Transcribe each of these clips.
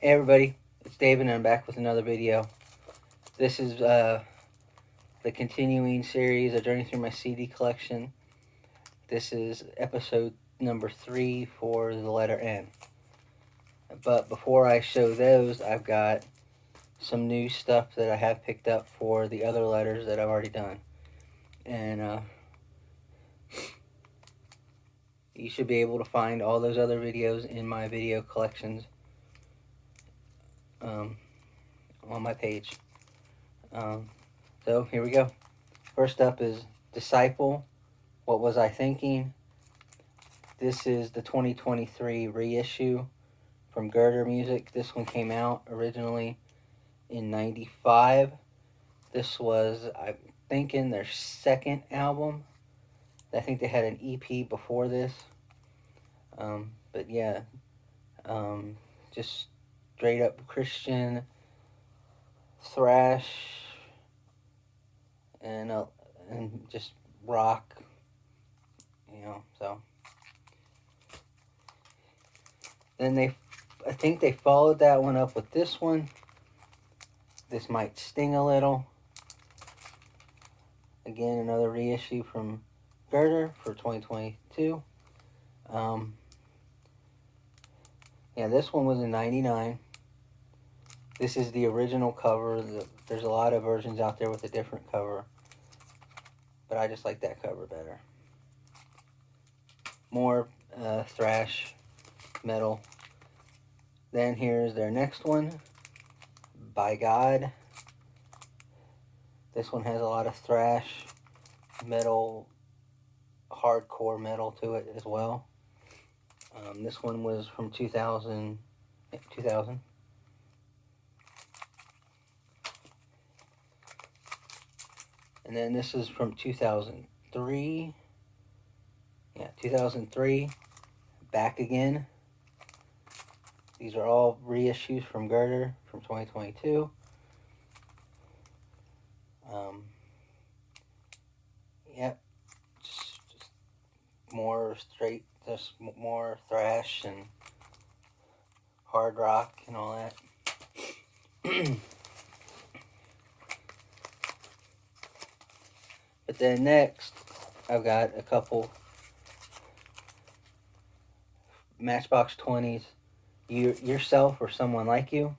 Hey everybody, it's David and I'm back with another video. This is the continuing series, A Journey Through My CD Collection. This is episode number 3 for the letter N. But before I show those, I've got some new stuff that I have picked up for the other letters that I've already done. And you should be able to find all those other videos in my video collections on my page. So here we go. First up is Disciple, What Was I Thinking? This is the 2023 reissue from Girder Music. This one came out originally in '95. This was, I'm thinking, their second album. I think they had an EP before this. But yeah, just straight up Christian thrash and just rock, so. Then I think they followed that one up with this one. This Might Sting a Little. Again, another reissue from Girder for 2022. Yeah, this one was in '99. This is the original cover. There's a lot of versions out there with a different cover, but I just like that cover better. More thrash metal. Then here's their next one, By God. This one has a lot of thrash metal, hardcore metal to it as well. This one was from 2000. And then this is from 2003. Yeah, 2003. Back Again. These are all reissues from Girder from 2022. Yep. Just more straight, just more thrash and hard rock and all that. But then next, I've got a couple Matchbox 20s, Yourself or Someone Like You.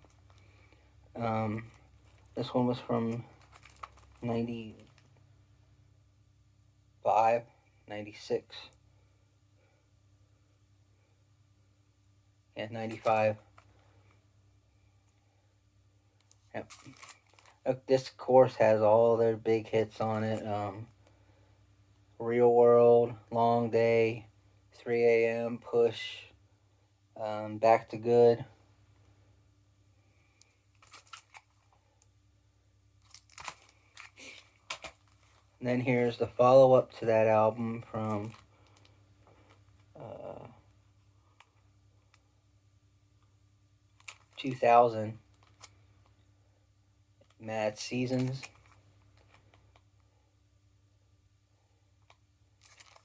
This one was from 95, 96. Yeah, 95. Yep. This course has all their big hits on it. Real World, Long Day, 3 a.m., Push, Back to Good. And then here's the follow-up to that album from 2000, Mad Seasons.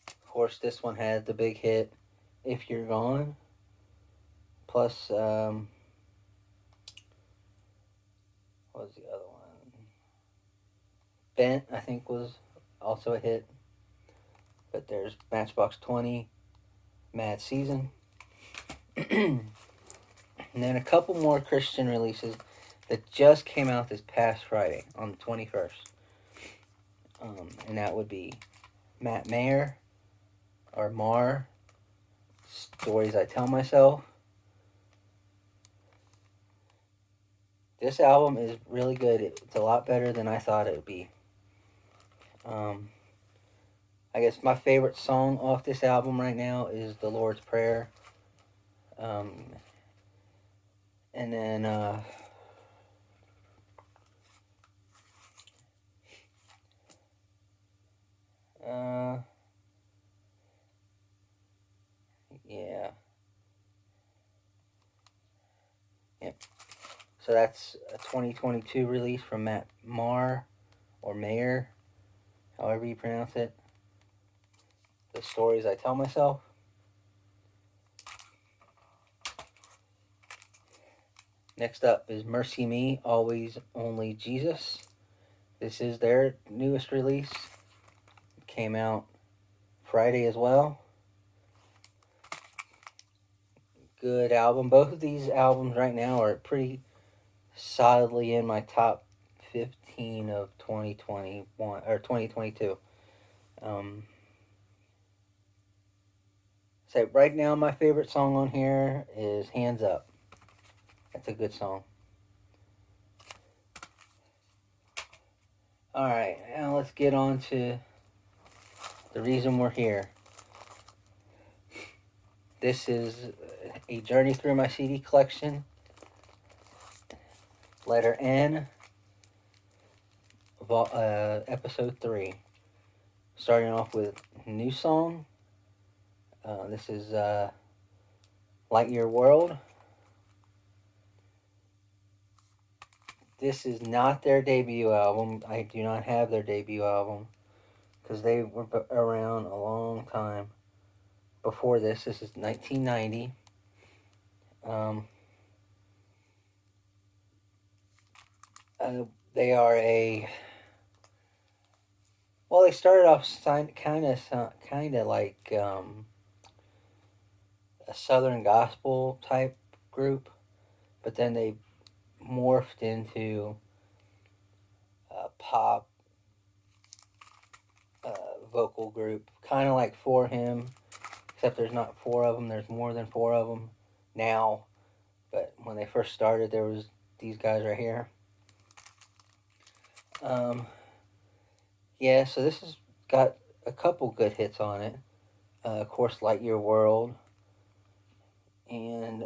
Of course, this one had the big hit, If You're Gone. Plus, what was the other one? Bent, I think, was also a hit. But there's Matchbox 20, Mad Season. And then a couple more Christian releases that just came out this past Friday on the 21st. And that would be Matt Mayer, or Mar, Stories I Tell Myself. This album is really good. It's a lot better than I thought it would be. I guess my favorite song off this album right now is The Lord's Prayer. And then yeah. Yep. So that's a 2022 release from Matt Marr, or Mayer, however you pronounce it. The Stories I Tell Myself. Next up is Mercy Me, Always Only Jesus. This is their newest release. It came out Friday as well. Good album. Both of these albums right now are pretty solidly in my top 15 of 2021 or 2022. So right now my favorite song on here is Hands Up. That's a good song. Alright, now let's get on to the reason we're here. This is a journey through my CD collection. Letter N, episode 3. Starting off with new song. This is Light Your World. This is not their debut album. I do not have their debut album because they were around a long time before this. This is 1990. They are they started off kind of like a Southern gospel type group, but then they morphed into a pop vocal group, kind of like For Him, except there's not 4 of them. There's more than 4 of them now, but when they first started, there was these guys right here. Yeah, so this has got a couple good hits on it. Of course, Light Your World, and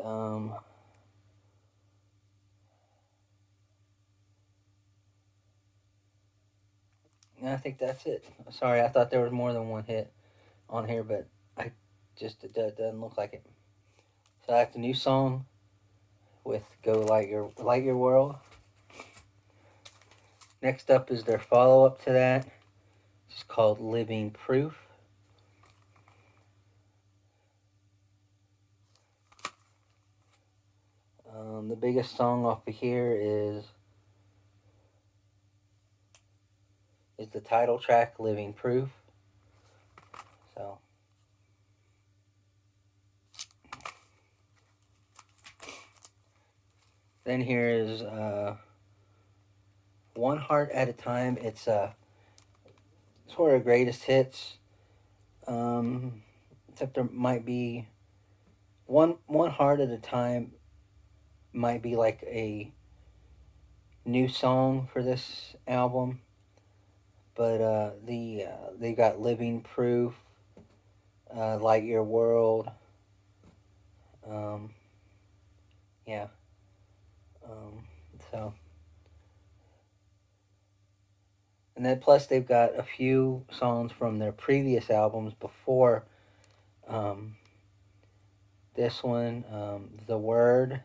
I think that's it. Sorry, I thought there was more than one hit on here, but it doesn't look like it. So I have the new song with Go Light Your World. Next up is their follow-up to that. It's called Living Proof. The biggest song off of here is the title track, Living Proof. So then here is One Heart at a Time. It's sort of greatest hits. Except there might be one Heart at a Time might be like a new song for this album, but they got Living Proof, Light Your World, yeah, so, and then plus they've got a few songs from their previous albums before this one, The Word,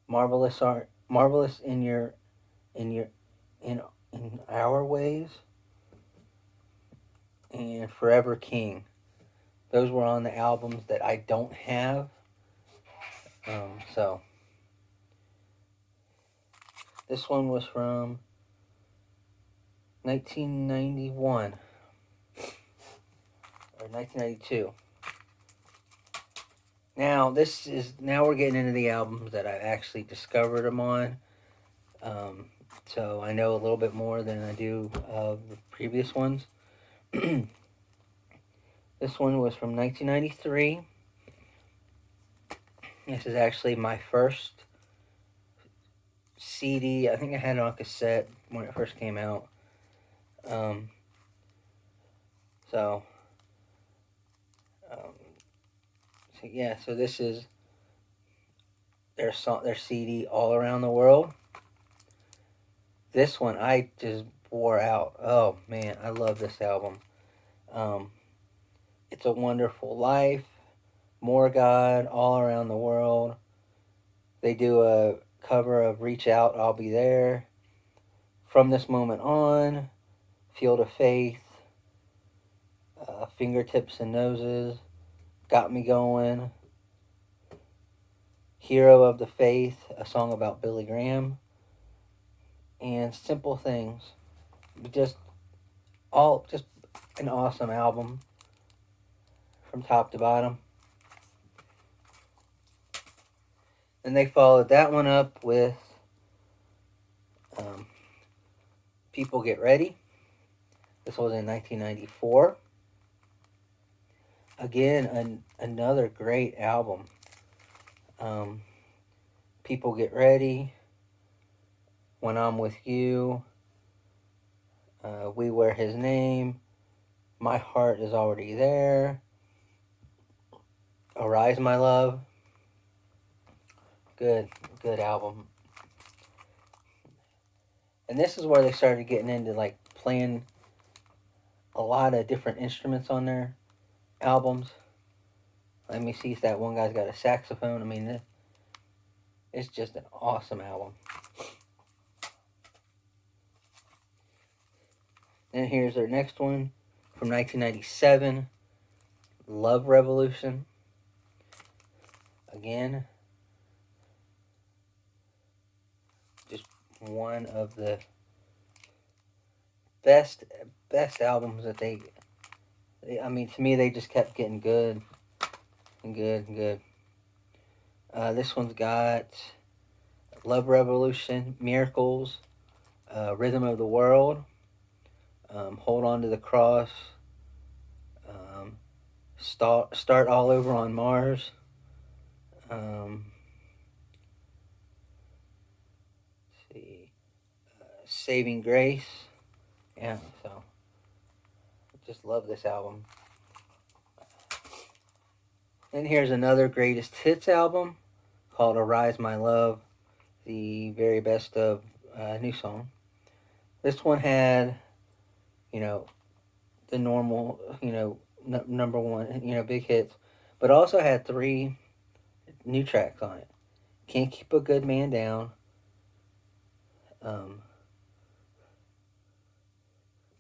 Marvelous in Our Ways, and Forever King. Those were on the albums that I don't have. So this one was from 1991 or 1992. Now we're getting into the albums that I've actually discovered them on. So I know a little bit more than I do of the previous ones. This one was from 1993. This is actually my first CD. I think I had it on cassette when it first came out. So this is their CD, All Around the World. This one I just wore out. Oh man, I love this album. It's a Wonderful Life, More God, All Around the World. They do a cover of Reach Out, I'll Be There, From This Moment On, Field of Faith, Fingertips and Noses, Got Me Going, Hero of the Faith, a song about Billy Graham, and Simple Things. Just an awesome album from top to bottom. And they followed that one up with People Get Ready. This was in 1994. Again, another great album. People Get Ready, When I'm With You, We Wear His Name, My Heart Is Already There, Arise My Love. Good album. And this is where they started getting into like playing a lot of different instruments on their albums. Let me see if that one guy's got a saxophone. I mean, it's just an awesome album. And here's their next one from 1997, Love Revolution. Again, just one of the best albums that I mean, to me, they just kept getting good and good and good. This one's got Love Revolution, Miracles, Rhythm of the World, Hold On to the Cross, Start All Over on Mars, Saving Grace. Yeah, so just love this album. And here's another greatest hits album called Arise My Love, the very best of new song. This one had, the normal, number one, big hits, but also had 3 new tracks on it. Can't Keep a Good Man Down,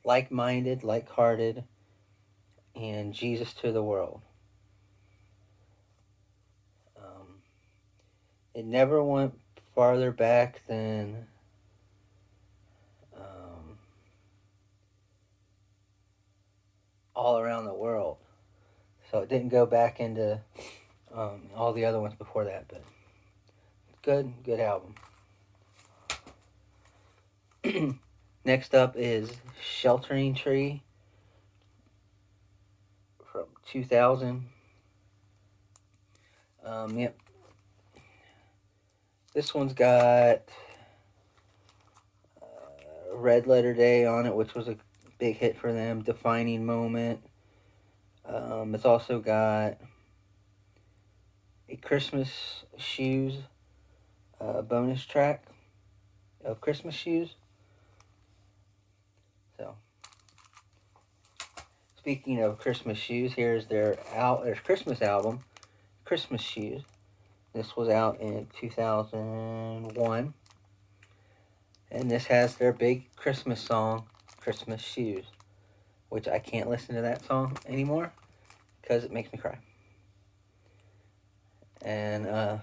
Like-Minded, Like-Hearted, and Jesus to the World. It never went farther back than All Around the World. So it didn't go back into all the other ones before that, but good album. Next up is Sheltering Tree from 2000. Yep. This one's got Red Letter Day on it, which was a big hit for them. Defining Moment. It's also got a Christmas Shoes bonus track of Christmas Shoes. So, speaking of Christmas Shoes, here's their Christmas album, Christmas Shoes. This was out in 2001. And this has their big Christmas song, Christmas Shoes, which I can't listen to that song anymore because it makes me cry. And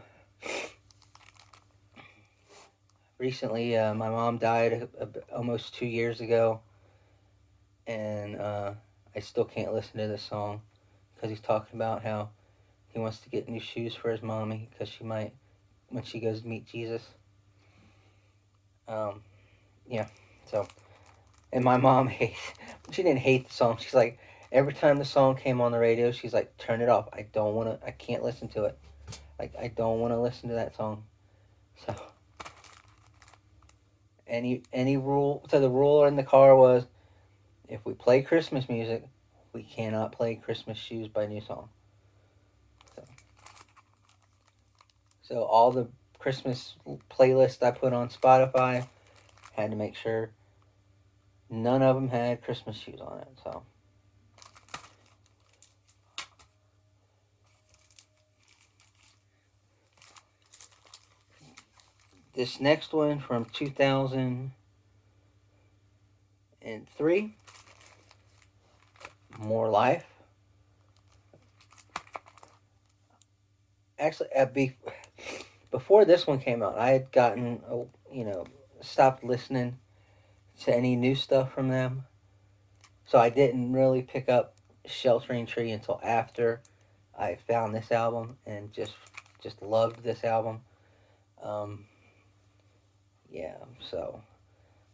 recently, my mom died almost 2 years ago, and I still can't listen to this song because he's talking about how he wants to get new shoes for his mommy because she might, when she goes to meet Jesus. Yeah, so, and my mom she didn't hate the song. She's like, every time the song came on the radio, she's like, turn it off. I can't listen to it. Like, I don't want to listen to that song. So, the rule in the car was, if we play Christmas music, we cannot play Christmas Shoes by New Song. So all the Christmas playlists I put on Spotify, had to make sure none of them had Christmas Shoes on it. So this next one from 2003, More Life. Actually, before this one came out, I had gotten, stopped listening to any new stuff from them. So I didn't really pick up Sheltering Tree until after I found this album and just loved this album. Um, yeah, so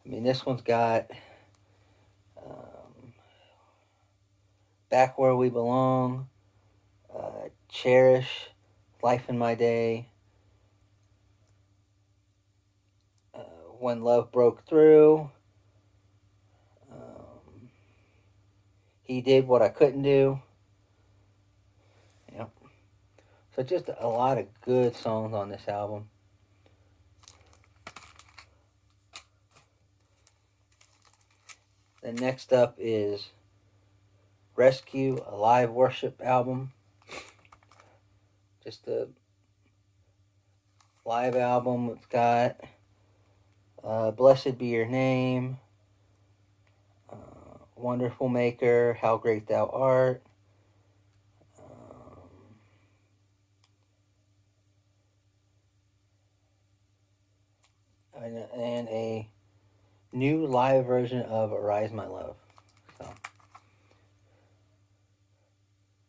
I mean, this one's got Back Where We Belong, Cherish, Life in My Day, When Love Broke Through, He Did What I Couldn't Do. Yep. So just a lot of good songs on this album. Then next up is Rescue, a live worship album. Just a live album. It's got Blessed Be Your Name, Wonderful Maker, How Great Thou Art, and a new live version of Arise My Love. So,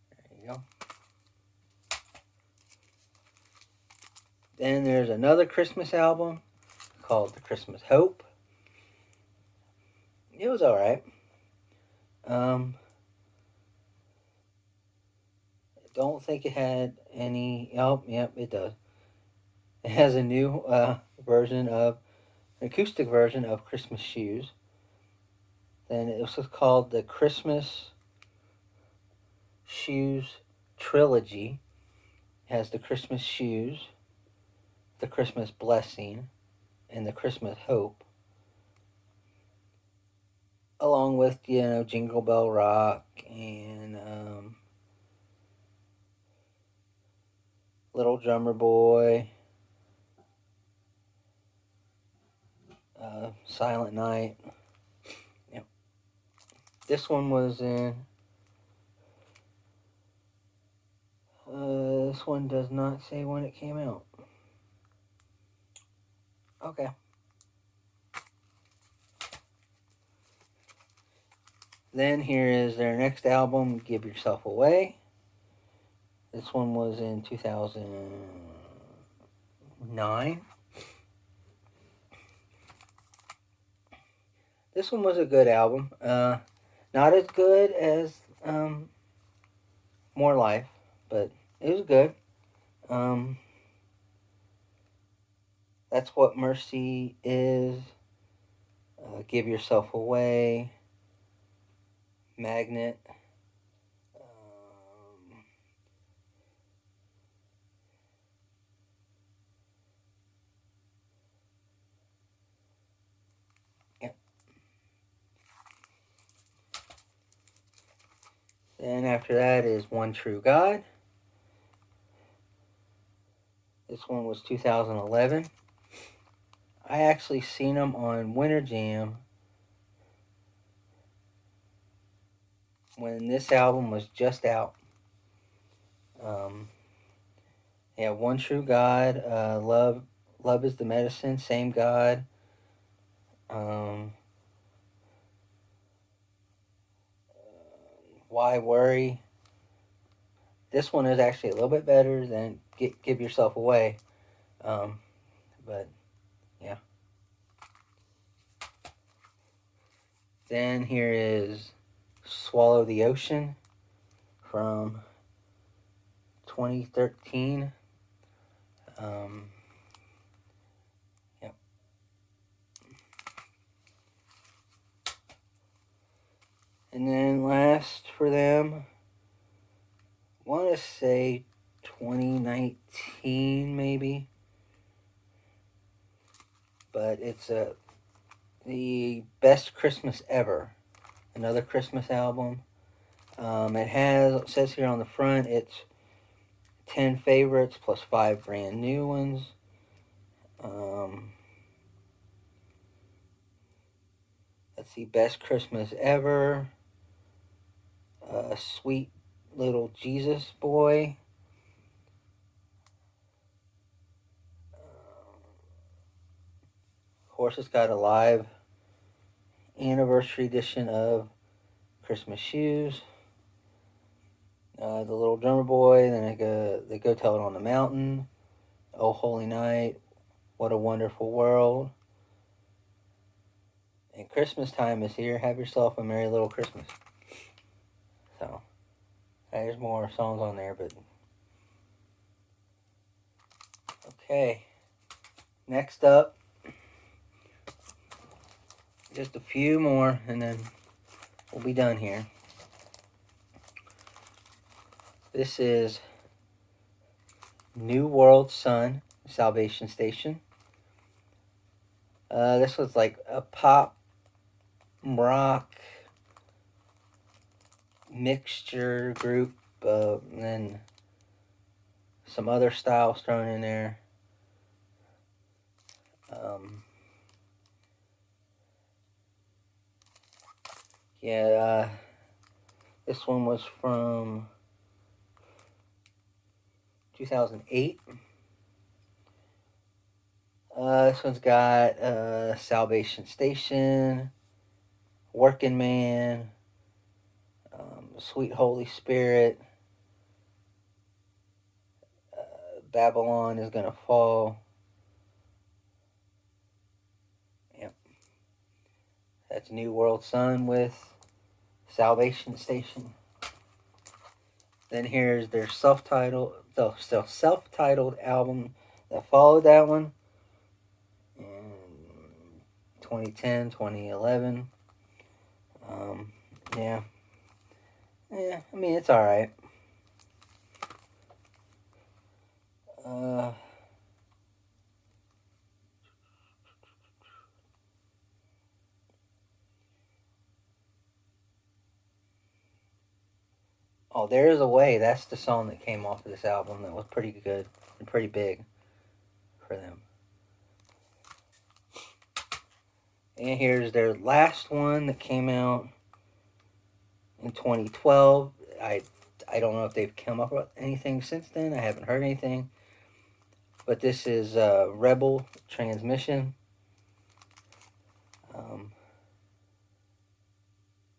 there you go. Then there's another Christmas album called The Christmas Hope. It was alright. I don't think it had any... Oh, yep, it does. It has a new version of... an acoustic version of Christmas Shoes. Then it was called the Christmas Shoes Trilogy. It has the Christmas Shoes, the Christmas Blessing, and the Christmas Hope. Along with, Jingle Bell Rock and Little Drummer Boy, Silent Night. Yep. This one was in... this one does not say when it came out. Okay. Then here is their next album, Give Yourself Away. This one was in 2009. This one was a good album. Not as good as More Life, but it was good. That's What Mercy Is. Give Yourself Away. Magnet. Yep. Then after that is One True God. This one was 2011. I actually seen them on Winter Jam when this album was just out. Yeah, One True God, Love is the Medicine, Same God. Why Worry? This one is actually a little bit better than Give Yourself Away. But, yeah. Then here is Swallow the Ocean from 2013. Yep. And then last for them, I want to say 2019 maybe. But it's the Best Christmas Ever. Another Christmas album. It says here on the front, it's 10 favorites plus 5 brand new ones. Let's see, Best Christmas Ever. Sweet Little Jesus Boy. course, it's got a live anniversary edition of Christmas Shoes. The Little Drummer Boy, then they go Tell It on the Mountain, Oh Holy Night, What a Wonderful World. And Christmas time is here. Have yourself a merry little Christmas. So, there's more songs on there, but okay. Next up, just a few more, and then we'll be done here. This is New World Sun, Salvation Station. This was like a pop rock mixture group, and then some other styles thrown in there. This one was from 2008. This one's got Salvation Station, Working Man, Sweet Holy Spirit, Babylon is Gonna Fall. Yep. That's New World Sun with Salvation Station. Then here's their self-titled album that followed that one in 2010, 2011. Yeah, I mean, it's alright. Oh, There Is a Way. That's the song that came off of this album that was pretty good and pretty big for them. And here's their last one that came out in 2012. I don't know if they've come up with anything since then. I haven't heard anything. But this is Rebel Transmission.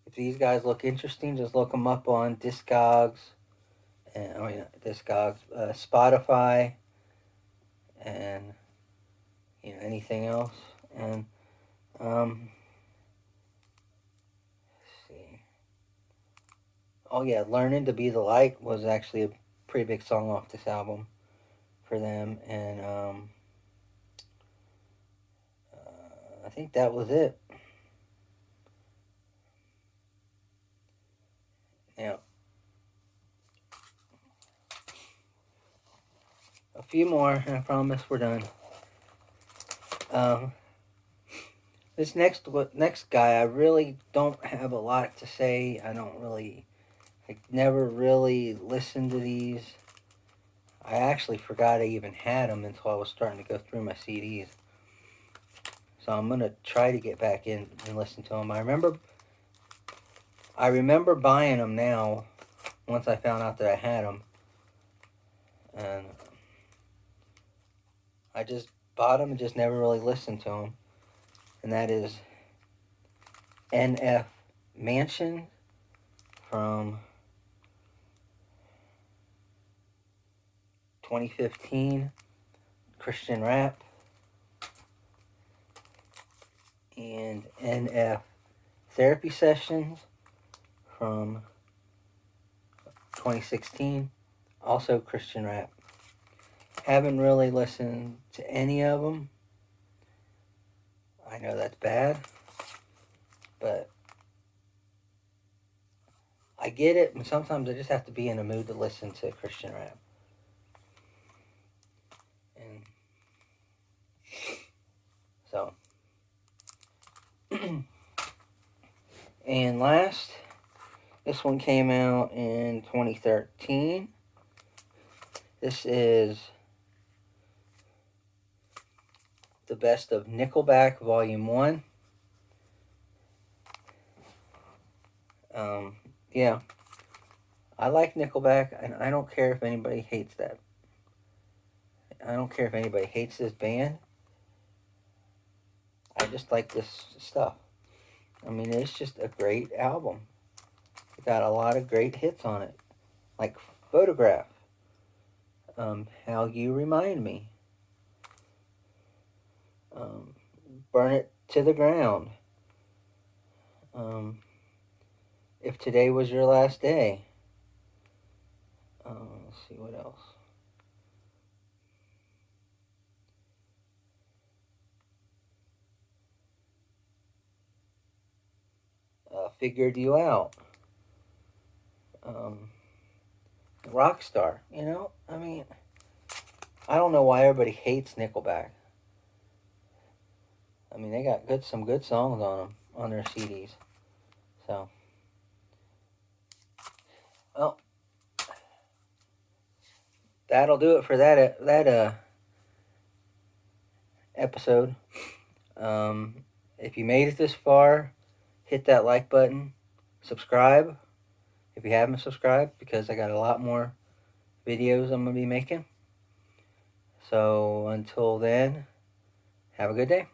If these guys look interesting, just look them up on Discogs, Spotify, and anything else. And let's see. Oh yeah, Learning to Be the Light was actually a pretty big song off this album for them, and I think that was it. Yeah. A few more, and I promise we're done. This next guy, I really don't have a lot to say. I never really listened to these. I actually forgot I even had them until I was starting to go through my CDs. So I'm going to try to get back in and listen to them. I remember buying them now once I found out that I had them. And I just bought them and just never really listened to them. And that is NF Mansion from 2015, Christian rap. And NF Therapy Sessions from 2016, also Christian rap. Haven't really listened to any of them. I know that's bad, but I get it, and sometimes I just have to be in a mood to listen to Christian rap. And so, and last, this one came out in 2013. This is the Best of Nickelback Volume 1. Yeah. I like Nickelback, and I don't care if anybody hates that. I don't care if anybody hates this band. I just like this stuff. I mean, it's just a great album. It got a lot of great hits on it, like Photograph, How You Remind Me, um, Burn It to the Ground, If Today Was Your Last Day. Let's see what else. Figured You Out. Rockstar. You know, I mean, I don't know why everybody hates Nickelback. I mean, they got some good songs on them on their CDs. So, well, that'll do it for that episode. If you made it this far, hit that like button, subscribe if you haven't subscribed, because I got a lot more videos I'm gonna be making. So until then, have a good day.